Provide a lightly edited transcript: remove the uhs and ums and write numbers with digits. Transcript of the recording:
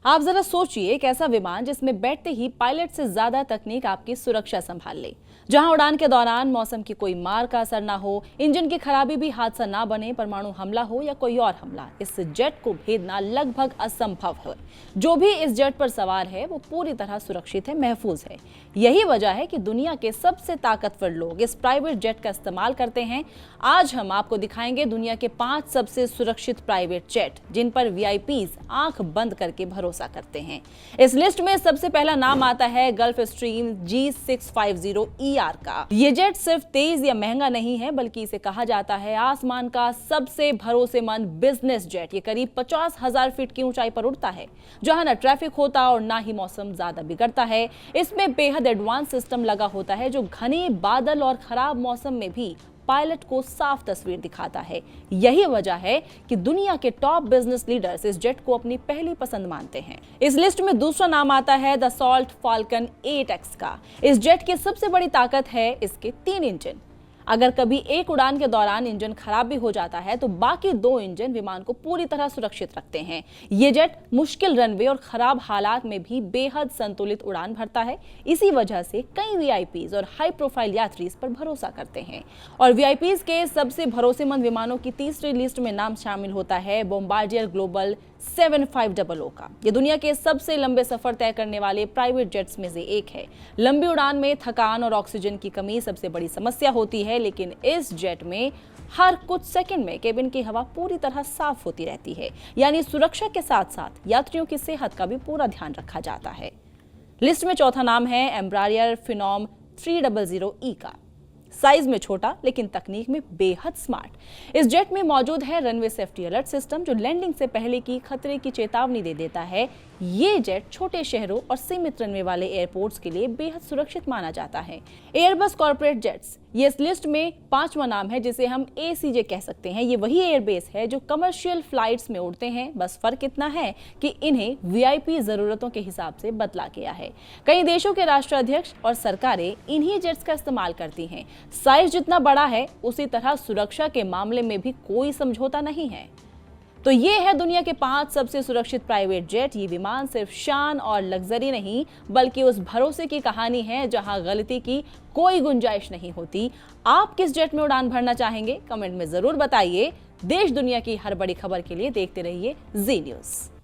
आप जरा सोचिए एक ऐसा विमान जिसमें बैठते ही पायलट से ज्यादा तकनीक आपकी सुरक्षा संभाल ले, जहां उड़ान के दौरान मौसम की कोई मार का असर ना हो, इंजन की खराबी भी हादसा ना बने, परमाणु हमला हो या कोई और हमला, इस जेट को भेदना लगभग असंभव है। जो भी इस जेट पर सवार है वो पूरी तरह सुरक्षित है, महफूज है। यही वजह है कि दुनिया के सबसे ताकतवर लोग इस प्राइवेट जेट का इस्तेमाल करते हैं। आज हम आपको दिखाएंगे दुनिया के 5 सबसे सुरक्षित प्राइवेट जेट जिन पर वीआईपीज आंख बंद करके भरोसा करते हैं। इस लिस्ट में सबसे पहला नाम आता है गल्फ स्ट्रीम G650ER का। ये जेट सिर्फ तेज या महंगा नहीं है, बल्कि इसे कहा जाता है आसमान का सबसे भरोसेमंद बिजनेस जेट। ये करीब 50,000 फीट की ऊंचाई पर उड़ता है, जहां न ट्रैफिक होता और ना ही मौसम ज्यादा बिगड़ता है। इसमें बेहद एडवांस सिस्टम लगा होता है जो घने बादल और खराब मौसम में भी पायलट को साफ तस्वीर दिखाता है। यही वजह है कि दुनिया के टॉप बिजनेस लीडर्स इस जेट को अपनी पहली पसंद मानते हैं। इस लिस्ट में दूसरा नाम आता है दसॉल्ट फाल्कन 8X का। इस जेट की सबसे बड़ी ताकत है इसके 3 इंजन। अगर कभी एक उड़ान के दौरान इंजन खराब भी हो जाता है तो बाकी 2 इंजन विमान को पूरी तरह सुरक्षित रखते हैं। ये जेट मुश्किल रनवे और खराब हालात में भी बेहद संतुलित उड़ान भरता है। इसी वजह से कई वीआईपीज और हाई प्रोफाइल यात्री इस पर भरोसा करते हैं। और वीआईपीज के सबसे भरोसेमंद विमानों की तीसरी लिस्ट में नाम शामिल होता है बोम्बार्डियर ग्लोबल 7500 का। ये दुनिया के सबसे लंबे सफर तय करने वाले प्राइवेट जेट्स में से एक है। लंबी उड़ान में थकान और ऑक्सीजन की कमी सबसे बड़ी समस्या होती है, लेकिन इस जेट में हर कुछ सेकंड में केबिन की हवा पूरी तरह साफ होती रहती है। यानी सुरक्षा के साथ साथ यात्रियों की सेहत का भी पूरा ध्यान रखा जाता है। लिस्ट में चौथा नाम है एम्ब्रायर फिनोम 300E का। साइज में छोटा लेकिन तकनीक में बेहद स्मार्ट। इस जेट में मौजूद है रनवे सेफ्टी अलर्ट सिस्टम जो लैंडिंग से पहले की खतरे की चेतावनी दे देता है। ये जेट छोटे शहरों और सीमित रनवे वाले एयरपोर्ट्स के लिए बेहद सुरक्षित माना जाता है। एयरबस कॉर्पोरेट जेट्स ये इस लिस्ट में 5वां नाम है, जिसे हम ACJ कह सकते हैं। ये वही एयरबेस है जो कमर्शियल फ्लाइट्स में उड़ते हैं, बस फर्क इतना है कि इन्हें वीआईपी जरूरतों के हिसाब से बदला गया है। कई देशों के राष्ट्राध्यक्ष और सरकारें इन्हीं जेट्स का इस्तेमाल करती हैं। साइज जितना बड़ा है उसी तरह सुरक्षा के मामले में भी कोई समझौता नहीं है। तो ये है दुनिया के 5 सबसे सुरक्षित प्राइवेट जेट। ये विमान सिर्फ शान और लग्जरी नहीं, बल्कि उस भरोसे की कहानी है जहां गलती की कोई गुंजाइश नहीं होती। आप किस जेट में उड़ान भरना चाहेंगे? कमेंट में जरूर बताइए। देश दुनिया की हर बड़ी खबर के लिए देखते रहिए जी न्यूज़।